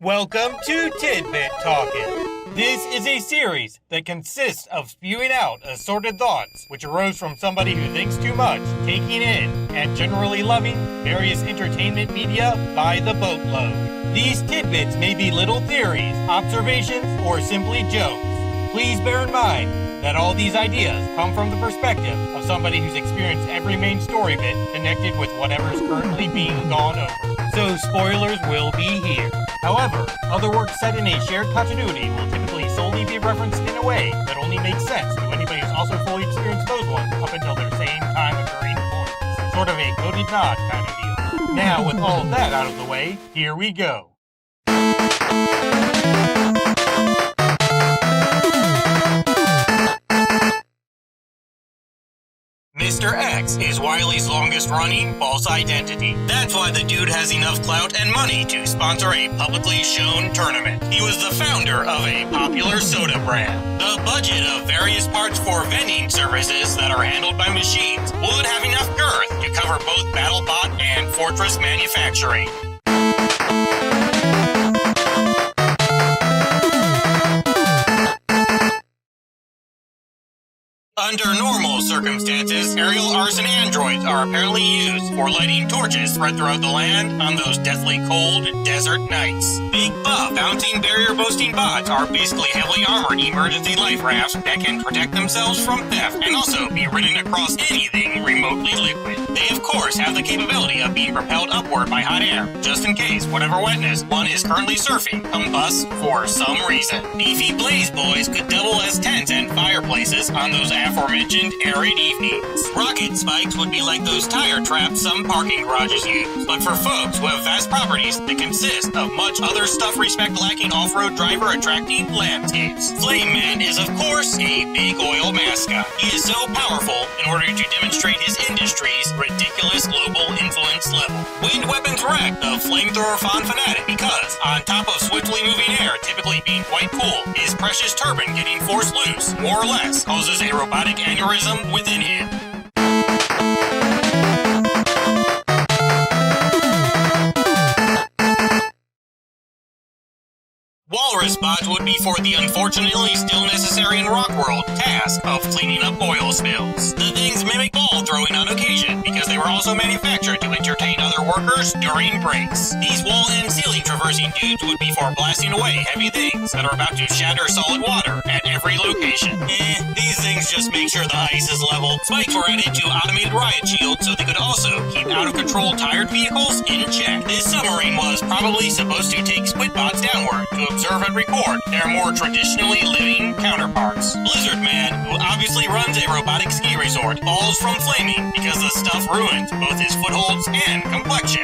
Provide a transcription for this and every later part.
Welcome to Tidbit Talkin. This is a series that consists of spewing out assorted thoughts which arose from somebody who thinks too much, taking in, and generally loving various entertainment media by the boatload. These tidbits may be little theories, observations, or simply jokes. Please bear in mind that all these ideas come from the perspective of somebody who's experienced every main story bit connected with whatever's currently being gone over. So spoilers will be here. However, other works set in a shared continuity will typically solely be referenced in a way that only makes sense to anybody who's also fully experienced those ones up until their same time occurring points. Sort of a coded nod kind of deal. Now, with all of that out of the way, here we go. Mr. X is Wiley's longest-running false identity. That's why the dude has enough clout and money to sponsor a publicly shown tournament. He was the founder of a popular soda brand. The budget of various parts for vending services that are handled by machines would have enough girth to cover both BattleBot and Fortress manufacturing. Under normal circumstances, aerial arson androids are apparently used for lighting torches spread throughout the land on those deathly cold desert nights. Big buff, bouncing barrier-boasting bots are basically heavily armored emergency life rafts that can protect themselves from theft and also be ridden across anything remotely liquid. They, of course, have the capability of being propelled upward by hot air, just in case whatever wetness one is currently surfing combusts for some reason. Beefy Blaze Boys could double as tents and fireplaces on those aforementioned arid evenings. Rocket spikes would be like those tire traps some parking garages use, but for folks who have vast properties that consist of much other stuff respect-lacking off-road driver-attracting landscapes. Flame Man is, of course, a big oil mascot. He is so powerful in order to demonstrate his industry's ridiculous global influence level. Wind weapons wreck the flamethrower fawn fanatic because, on top of swiftly moving air typically being quite cool, his precious turbine getting forced loose, more or less, causes a robotic aneurysm within him. Walrus bots would be for the unfortunately still necessary in rock world task of cleaning up oil spills. The things mimic ball throwing on occasion because they were also manufactured to entertain other workers during breaks. These wall and ceiling traversing dudes would be for blasting away heavy things that are about to shatter solid water at every location. These things just make sure the ice is level. Spikes were added to automated riot shields so they could also keep out-of-control tired vehicles in check. This submarine was probably supposed to take squid bots downward to observe and record their more traditionally living counterparts. Blizzard Man, who obviously runs a robotic ski resort, falls from flaming because the stuff ruins both his footholds and complexion.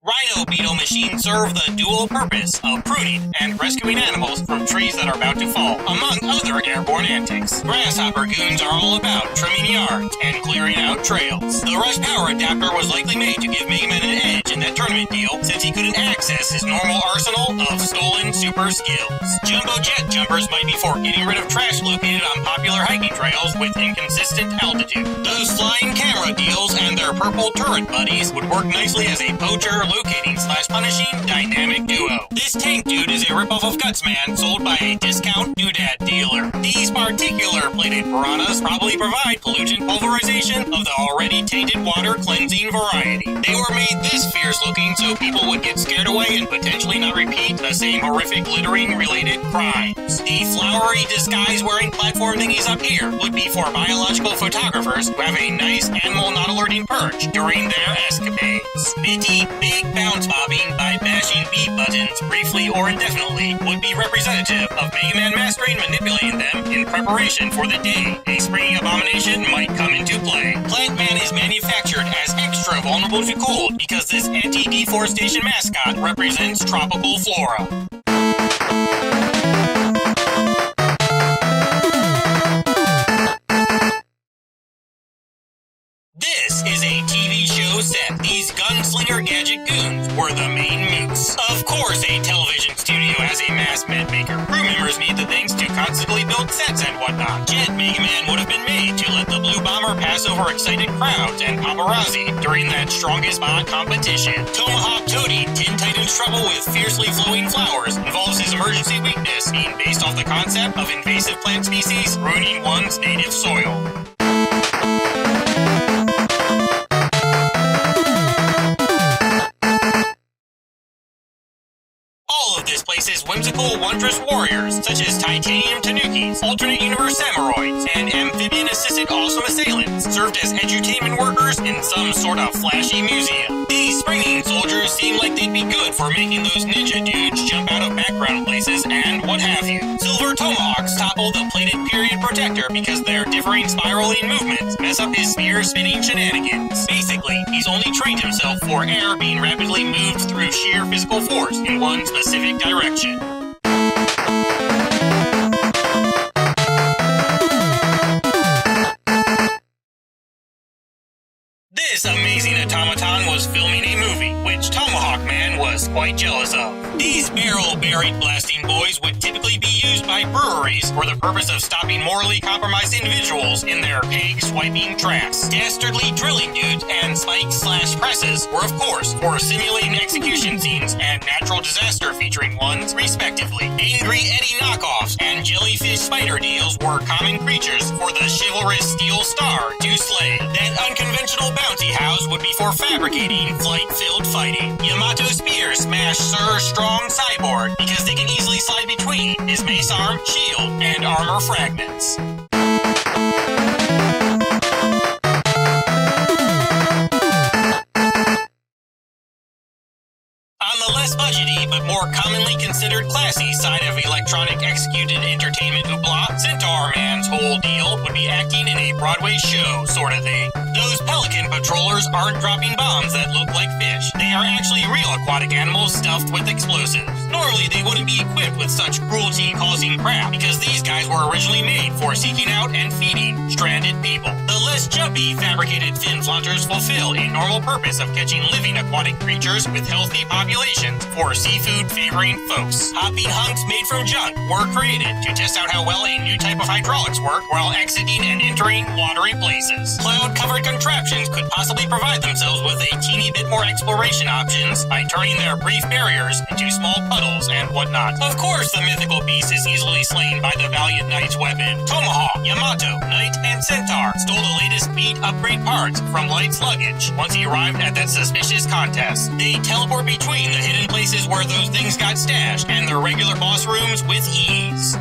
Rhino beetle machines serve the dual purpose of pruning and rescuing animals from trees that are about to fall, among other airborne antics. Grasshopper goons are all about trimming yards and clearing out trails. The Rush Power Adapter was likely made to give Mega Man an edge in that tournament deal since he couldn't access his normal arsenal of stolen super skills. Jumbo jet jumpers might be for getting rid of trash located on popular hiking trails with inconsistent altitude. Those flying camera deals and their purple turret buddies would work nicely as a poacher locating/punishing dynamic duo. This tank dude is a ripoff of Gutsman sold by a discount doodad dealer. These particular plated piranhas probably provide pollutant pulverization of the already tainted water cleansing variety. They were made this fierce looking so people would get scared away and potentially not repeat the same horrific littering related crimes. The flowery disguise wearing platform thingies up here would be for biological photographers who have a nice animal not alerting perch during their escapades. Bitty big bounce bobbing by bashing B buttons briefly or indefinitely would be representative of Mega Man mastering manipulating them in preparation for the day a springy abomination might come into play. Plant Man is manufactured as extra vulnerable to cold because this anti-deforestation mascot represents tropical flora. This is a TV show set. These gunslinger gadget goons were the main mooks. Of course, a television studio has a mass med maker. Crew members need the things to constantly build sets and whatnot. Jet Mega Man would have been made to let the Blue Bomber pass over excited crowds and paparazzi during that strongest bond competition. Tomahawk Toady, Tin Titan's trouble with fiercely flowing flowers, involves his emergency weakness being based off the concept of invasive plant species ruining one's native soil. All of this places whimsical, wondrous warriors, such as Titanium Tanukis, alternate universe Samuroids, and amphibian-assisted awesome assailants, served as edutainment workers in some sort of flashy museum. These springing soldiers seem like they'd be good for making those ninja dudes jump out of background places and what have you. Silver Tomahawks topple the plated period protector because their differing spiraling movements mess up his spear-spinning shenanigans. Basically, he's only trained himself for air being rapidly moved through sheer physical force in one specific direction. This amazing automaton was filming a movie, which Tomahawk Man was quite jealous of. These barrel-buried blasting boys would typically be used by breweries for the purpose of stopping morally compromised individuals in their peg-swiping tracks. Dastardly drilling dudes and spikes/presses were, of course, for simulating execution scenes and natural disaster featuring ones, respectively. Angry Eddie knockoffs and jellyfish spider deals were common creatures for the chivalrous Steel Star to slay. That unconventional bounty house would be for fabricating flight-filled fighting. Yamato Spear smash Sir Strong Cyborg because they can easily slide between his mace arm, shield, and armor fragments. On the less budgety but more commonly considered classy side of electronic executed entertainment hoopla, Centaur Man's whole deal would be acting in a Broadway show sort of thing. Those pelican patrollers aren't dropping bombs that look like fish. They are actually real aquatic animals stuffed with explosives. Normally they wouldn't be equipped with such cruelty-causing crap because these guys were originally made for seeking out and feeding stranded people. The less jumpy fabricated fin flaunters fulfill a normal purpose of catching living aquatic creatures with healthy populations for seafood favoring folks. Hopping hunks made from junk were created to test out how well a new type of hydraulics work while exiting and entering watery places. Cloud-covered contraptions could possibly provide themselves with a teeny bit more exploration options by turning their brief barriers into small puddles and whatnot. Of course, the mythical beast is easily slain by the valiant knight's weapon. Tomahawk, Yamato, Knight, and Centaur stole the latest beat upgrade parts from Light's luggage once he arrived at that suspicious contest. They teleport between the hidden places where those things got stashed and their regular boss rooms with ease.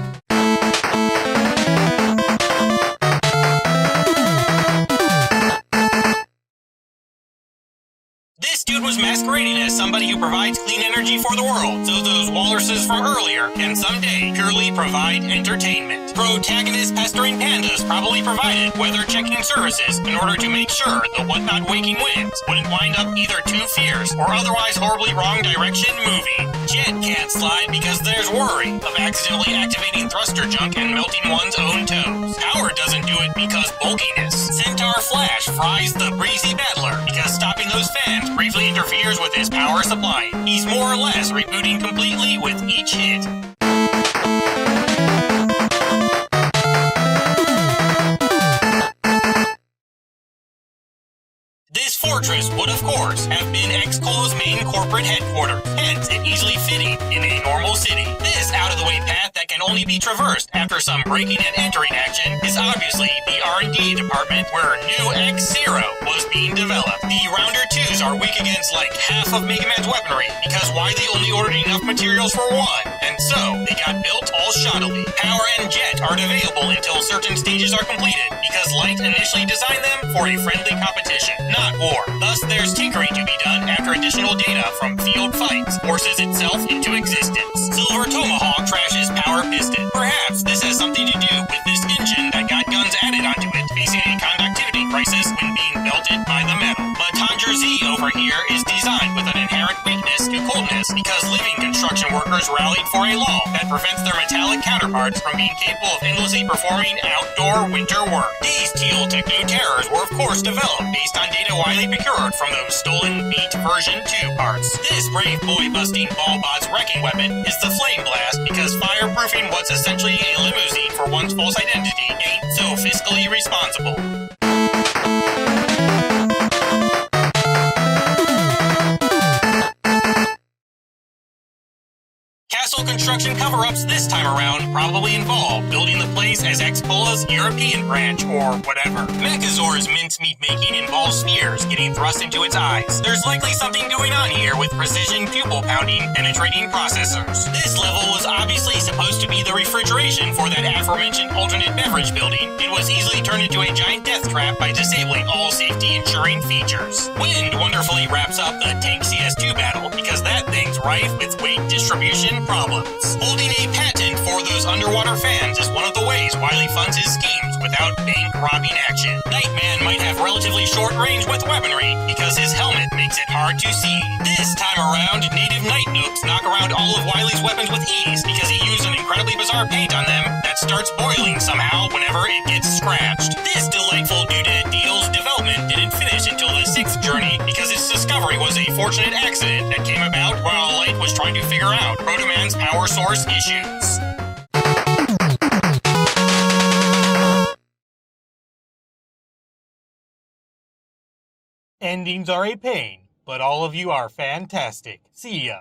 This dude was masquerading as somebody who provides clean energy for the world, so those walruses from earlier can someday purely provide entertainment. Protagonist pestering pandas probably provided weather-checking services in order to make sure the whatnot waking winds wouldn't wind up either too fierce or otherwise horribly wrong direction moving. Jet can't slide because there's worry of accidentally activating thruster junk and melting one's own toes. Power doesn't do it because bulkiness. Centaur Flash fries the breezy battler because stopping those fans briefly interferes with his power supply. He's more or less rebooting completely with each hit. This fortress would, of course, have been X-Colo's main corporate headquarters, hence it easily fitting in a normal city. This out-of-the-way path that can only be traversed after some breaking and entering action is obviously the R&D department where new X-Zero was being developed. The Rounder 2s are weak against like half of Mega Man's weaponry, because why they only ordered enough materials for one, and so they got built all shoddily. Power and Jet aren't available until certain stages are completed, because Light initially designed them for a friendly competition, not war. Thus, there's tinkering to be done after additional data from field fights forces itself into existence. Silver Tomahawk trashes Power Piston. Perhaps this has something to do with this engine that got guns added onto it, facing a conductivity crisis when being belted by the metal. But Conjure Z over here is designed with an inherent weakness to coldness because living construction workers rallied for a law that prevents their metallic counterparts from being capable of endlessly performing outdoor winter work. These teal techno-terrors were of course developed based on data widely procured from those stolen Beat version 2 parts. This brave boy-busting ball-bot's wrecking weapon is the Flame Blast because fireproofing what's essentially a limousine for one's false identity ain't so fiscally responsible. Castle construction cover-ups this time around probably involve building the place as X-Pola's European branch or whatever. Mechazor's mincemeat making involves spheres getting thrust into its eyes. There's likely something going on here with precision pupil-pounding penetrating processors. This level was obviously supposed to be the refrigeration for that aforementioned alternate beverage building. It was easily turned into a giant death trap by disabling all safety-ensuring features. Wind wonderfully wraps up the Tank CS2 battle because that thing's rife with weight distribution problems. Holding a patent for those underwater fans is one of the ways Wily funds his schemes without bank-robbing action. Nightman might have relatively short range with weaponry because his helmet makes it hard to see. This time around, native Night Nooks knock around all of Wily's weapons with ease because he used an incredibly bizarre paint on them that starts boiling somehow whenever it gets scratched. This delightful doodad deal's development didn't finish until the 6th journey because its discovery was a fortunate accident that came about while Light was trying to figure out Protoman's power source issues. Endings are a pain, but all of you are fantastic. See ya.